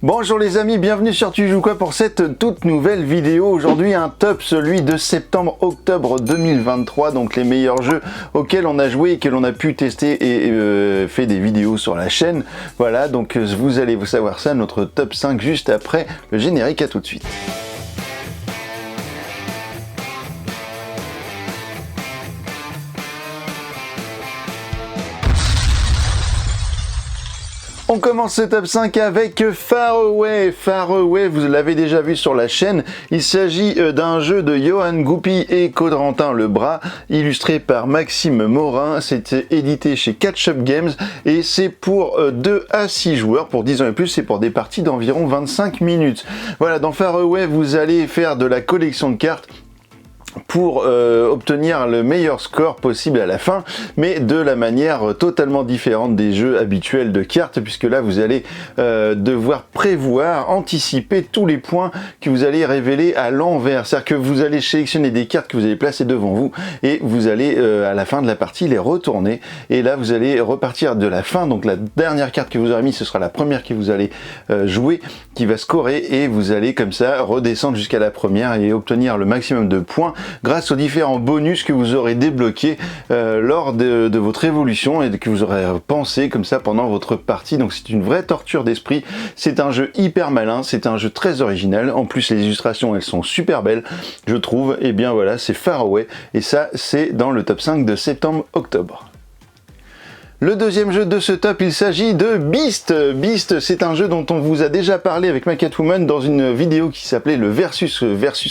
Bonjour les amis, bienvenue sur Tu joues quoi pour cette toute nouvelle vidéo. Aujourd'hui un top, celui de septembre-octobre 2023, donc les meilleurs jeux auxquels on a joué et que l'on a pu tester et fait des vidéos sur la chaîne. Voilà, donc vous allez vous savoir ça, notre top 5 juste après le générique. À tout de suite. On commence ce top 5 avec Far Away. Far Away, vous l'avez déjà vu sur la chaîne. Il s'agit d'un jeu de Johan Goupy et Corentin Lebras, illustré par Maxime Morin. C'est édité chez Catch Up Games et c'est pour 2 à 6 joueurs, pour 10 ans et plus. C'est pour des parties d'environ 25 minutes. Voilà, dans Far Away, vous allez faire de la collection de cartes pour obtenir le meilleur score possible à la fin, mais de la manière totalement différente des jeux habituels de cartes, puisque là vous allez devoir prévoir, anticiper tous les points que vous allez révéler à l'envers. C'est-à-dire que vous allez sélectionner des cartes que vous allez placer devant vous et vous allez à la fin de la partie les retourner, et là vous allez repartir de la fin. Donc la dernière carte que vous aurez mise, ce sera la première que vous allez jouer, qui va scorer, et vous allez comme ça redescendre jusqu'à la première et obtenir le maximum de points grâce aux différents bonus que vous aurez débloqués lors de votre évolution et que vous aurez pensé comme ça pendant votre partie. Donc c'est une vraie torture d'esprit, c'est un jeu hyper malin, c'est un jeu très original, en plus les illustrations elles sont super belles je trouve. Et bien voilà, c'est Far Away et ça c'est dans le top 5 de septembre-octobre. Le deuxième jeu de ce top, il s'agit de Beast. Beast, c'est un jeu dont on vous a déjà parlé avec ma Catwoman dans une vidéo qui s'appelait le versus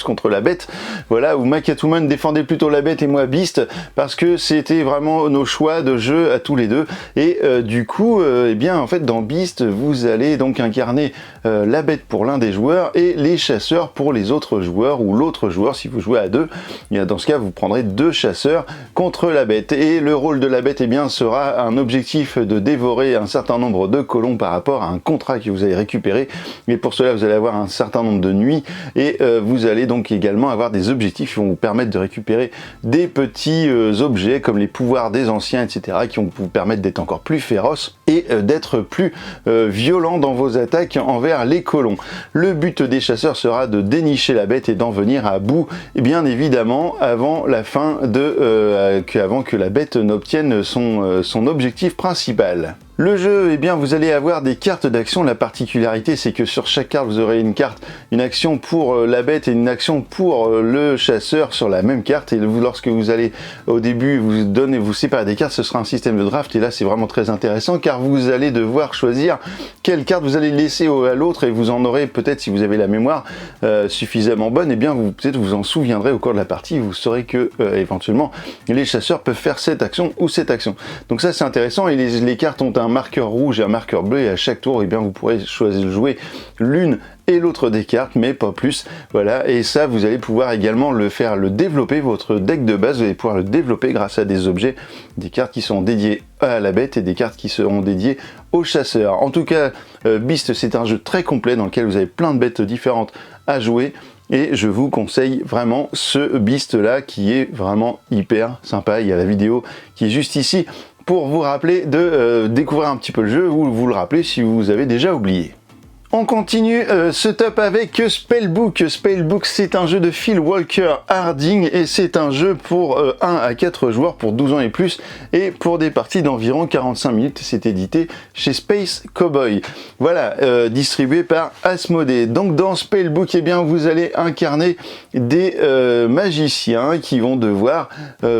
contre la bête. Voilà, où ma Catwoman défendait plutôt la bête et moi Beast, parce que c'était vraiment nos choix de jeu à tous les deux. Et du coup, eh bien en fait dans Beast, vous allez donc incarner la bête pour l'un des joueurs et les chasseurs pour les autres joueurs, ou l'autre joueur si vous jouez à deux. Et dans ce cas, vous prendrez 2 chasseurs contre la bête. Et le rôle de la bête, eh bien, sera un objectif de dévorer un certain nombre de colons par rapport à un contrat que vous allez récupérer, mais pour cela vous allez avoir un certain nombre de nuits et vous allez donc également avoir des objectifs qui vont vous permettre de récupérer des petits objets comme les pouvoirs des anciens, etc., qui vont vous permettre d'être encore plus féroce et d'être plus violent dans vos attaques envers les colons. Le but des chasseurs sera de dénicher la bête et d'en venir à bout, et bien évidemment avant la fin de avant que la bête n'obtienne son objectif principal. Le jeu, eh bien, vous allez avoir des cartes d'action. La particularité, c'est que sur chaque carte, vous aurez une carte, une action pour la bête et une action pour le chasseur sur la même carte. Et lorsque vous allez, au début, vous séparer des cartes, ce sera un système de draft. Et là, c'est vraiment très intéressant, car vous allez devoir choisir quelle carte vous allez laisser à l'autre, et vous en aurez peut-être, si vous avez la mémoire suffisamment bonne, eh bien, peut-être vous en souviendrez au cours de la partie. Vous saurez que, éventuellement, les chasseurs peuvent faire cette action ou cette action. Donc ça, c'est intéressant. Et les cartes ont un marqueur rouge et un marqueur bleu, et à chaque tour, eh bien, vous pourrez choisir de jouer l'une et l'autre des cartes, mais pas plus. Voilà, et ça, vous allez pouvoir également le développer, votre deck de base, vous allez pouvoir le développer grâce à des objets, des cartes qui sont dédiées à la bête et des cartes qui seront dédiées aux chasseurs. En tout cas, Beast, c'est un jeu très complet dans lequel vous avez plein de bêtes différentes à jouer. Et je vous conseille vraiment ce Beast là, qui est vraiment hyper sympa. Il y a la vidéo qui est juste ici pour vous rappeler de découvrir un petit peu le jeu, ou vous le rappeler si vous avez déjà oublié. On continue ce top avec Spellbook. Spellbook, c'est un jeu de Phil Walker Harding et c'est un jeu pour 1 à 4 joueurs pour 12 ans et plus et pour des parties d'environ 45 minutes. C'est édité chez Space Cowboy. Voilà, distribué par Asmodée. Donc dans Spellbook, eh bien, vous allez incarner des magiciens qui vont devoir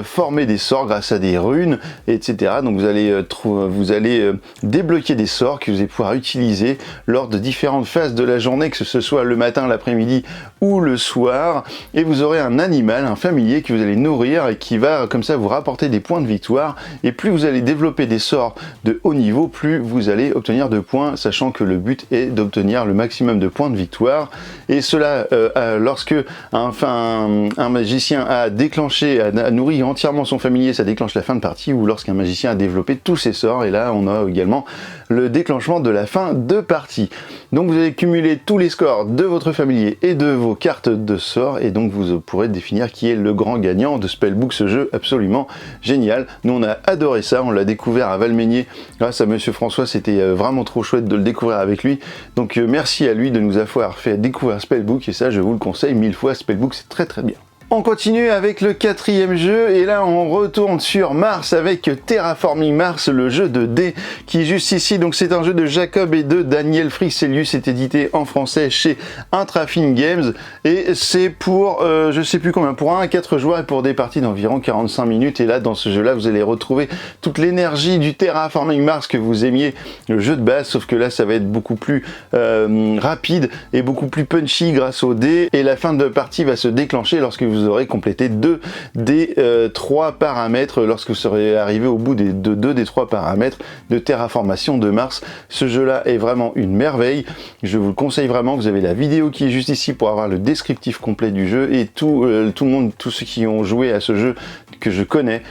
former des sorts grâce à des runes, etc. Donc vous allez débloquer des sorts que vous allez pouvoir utiliser lors de différentes phases de la journée, que ce soit le matin, l'après-midi ou le soir, et vous aurez un animal, un familier que vous allez nourrir et qui va comme ça vous rapporter des points de victoire. Et plus vous allez développer des sorts de haut niveau, plus vous allez obtenir de points, sachant que le but est d'obtenir le maximum de points de victoire. Et cela lorsque un magicien a déclenché, a nourri entièrement son familier, ça déclenche la fin de partie, ou lorsqu'un magicien a développé tous ses sorts, et là on a également le déclenchement de la fin de partie. Donc vous allez cumuler tous les scores de votre familier et de vos cartes de sort, et donc vous pourrez définir qui est le grand gagnant de Spellbook, ce jeu absolument génial. Nous on a adoré ça, on l'a découvert à Valmeinier grâce à Monsieur François, c'était vraiment trop chouette de le découvrir avec lui. Donc merci à lui de nous avoir fait découvrir Spellbook, et ça je vous le conseille 1000 fois, Spellbook c'est très très bien. On continue avec le 4e jeu, et là on retourne sur Mars avec Terraforming Mars, le jeu de dés qui est juste ici. Donc c'est un jeu de Jacob et de Daniel Frixelius, c'est édité en français chez Intrafin Games, et c'est pour je sais plus combien, pour 1 à 4 joueurs et pour des parties d'environ 45 minutes. Et là dans ce jeu là vous allez retrouver toute l'énergie du Terraforming Mars que vous aimiez le jeu de base, sauf que là ça va être beaucoup plus rapide et beaucoup plus punchy grâce aux dés, et la fin de partie va se déclencher lorsque vous aurez complété 2 des 3 paramètres, lorsque vous serez arrivé au bout de 2 des 3 paramètres de terraformation de Mars. Ce jeu là est vraiment une merveille, je vous le conseille vraiment. Vous avez la vidéo qui est juste ici pour avoir le descriptif complet du jeu, et tout le monde, tous ceux qui ont joué à ce jeu que je connais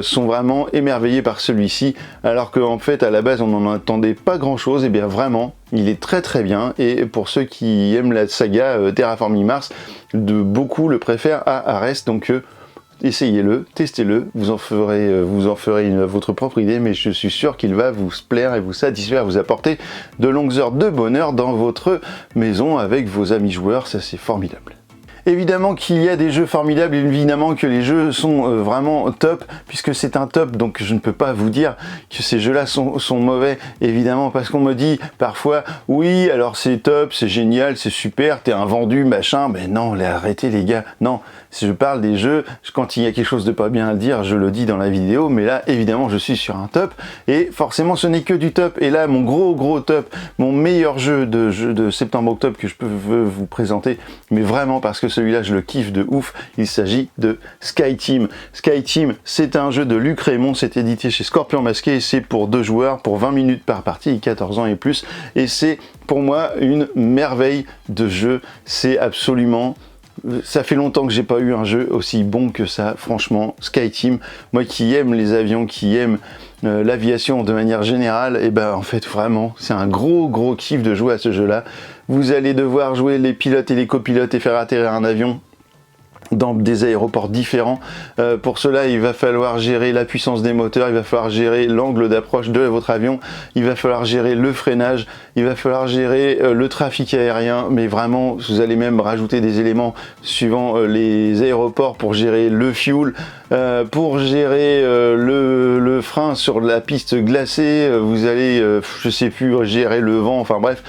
sont vraiment émerveillés par celui-ci, alors qu'en fait à la base on n'en attendait pas grand chose. Et bien vraiment il est très très bien, et pour ceux qui aiment la saga Terraforming Mars, beaucoup le préfèrent à Ares, donc essayez-le, testez-le, vous en ferez votre propre idée, mais je suis sûr qu'il va vous plaire et vous satisfaire, vous apporter de longues heures de bonheur dans votre maison avec vos amis joueurs, ça c'est formidable. Évidemment qu'il y a des jeux formidables, évidemment que les jeux sont vraiment top, puisque c'est un top, donc je ne peux pas vous dire que ces jeux-là sont mauvais, évidemment, parce qu'on me dit parfois, oui, alors c'est top, c'est génial, c'est super, t'es un vendu, machin, mais non, arrêtez les gars, non, si je parle des jeux, quand il y a quelque chose de pas bien à dire, je le dis dans la vidéo, mais là, évidemment, je suis sur un top, et forcément, ce n'est que du top, et là, mon gros top, mon meilleur jeu de septembre-octobre que je peux vous présenter, mais vraiment parce que celui-là, je le kiffe de ouf, il s'agit de Skyteam. Skyteam, c'est un jeu de Luc Raymond, c'est édité chez Scorpion Masqué, c'est pour 2 joueurs, pour 20 minutes par partie, 14 ans et plus, et c'est pour moi une merveille de jeu, c'est absolument... Ça fait longtemps que j'ai pas eu un jeu aussi bon que ça, franchement. Skyteam, moi qui aime les avions, qui aime l'aviation de manière générale, et ben en fait vraiment, c'est un gros kiff de jouer à ce jeu-là. Vous allez devoir jouer les pilotes et les copilotes et faire atterrir un avion dans des aéroports différents. Pour cela, il va falloir gérer la puissance des moteurs, il va falloir gérer l'angle d'approche de votre avion, il va falloir gérer le freinage, il va falloir gérer le trafic aérien, mais vraiment, vous allez même rajouter des éléments suivant les aéroports pour gérer le fuel, pour gérer le frein sur la piste glacée, vous allez, je sais plus, gérer le vent, enfin bref,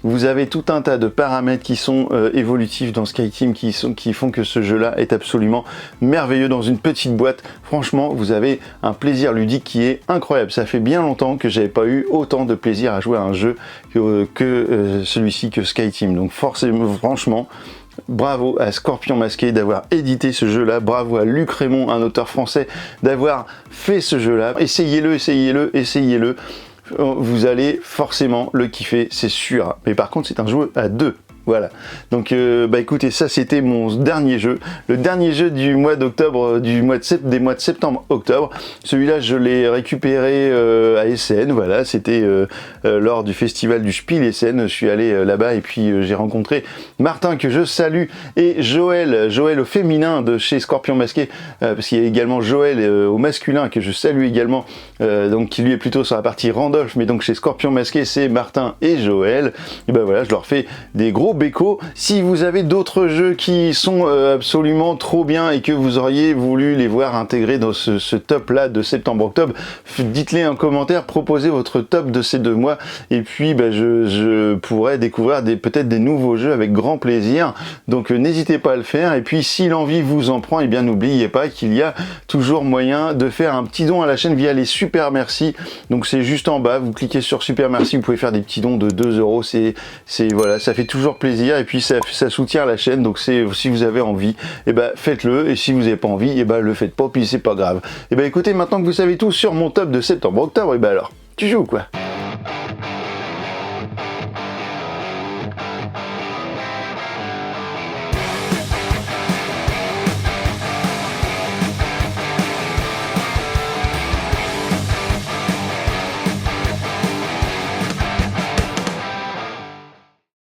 vous avez tout un tas de paramètres qui sont évolutifs dans Skyteam, qui font que ce jeu-là est absolument merveilleux dans une petite boîte. Franchement, vous avez un plaisir ludique qui est incroyable. Ça fait bien longtemps que j'avais pas eu autant de plaisir à jouer à un jeu que celui-ci, que Skyteam. Donc forcément, franchement, bravo à Scorpion Masqué d'avoir édité ce jeu-là, bravo à Luc Raymond, un auteur français, d'avoir fait ce jeu-là. Essayez-le. Vous allez forcément le kiffer, c'est sûr. Mais par contre, c'est un jeu à 2. Voilà, donc bah écoutez, ça c'était mon dernier jeu, le dernier jeu du mois d'octobre, des mois de septembre-octobre. Celui-là je l'ai récupéré à Essen, voilà, c'était lors du festival du Spiel Essen. Je suis allé là-bas et puis j'ai rencontré Martin que je salue, et Joël au féminin de chez Scorpion Masqué, parce qu'il y a également Joël au masculin que je salue également, donc qui lui est plutôt sur la partie Randolph, mais donc chez Scorpion Masqué c'est Martin et Joël. Et ben voilà, je leur fais des gros béco. Si vous avez d'autres jeux qui sont absolument trop bien et que vous auriez voulu les voir intégrés dans ce top là de septembre-octobre, dites-les en commentaire, proposez votre top de ces 2 mois, et puis bah, je pourrais découvrir peut-être des nouveaux jeux avec grand plaisir. Donc n'hésitez pas à le faire, et puis si l'envie vous en prend, et bien n'oubliez pas qu'il y a toujours moyen de faire un petit don à la chaîne via les super merci. Donc c'est juste en bas, vous cliquez sur super merci, vous pouvez faire des petits dons de 2 €, c'est voilà, ça fait toujours plaisir, et puis ça soutient la chaîne. Donc si vous avez envie, et ben faites-le, et si vous n'avez pas envie, et ben le faites pas, puis c'est pas grave. Et ben écoutez, maintenant que vous savez tout sur mon top de septembre-octobre, et ben alors, tu joues quoi?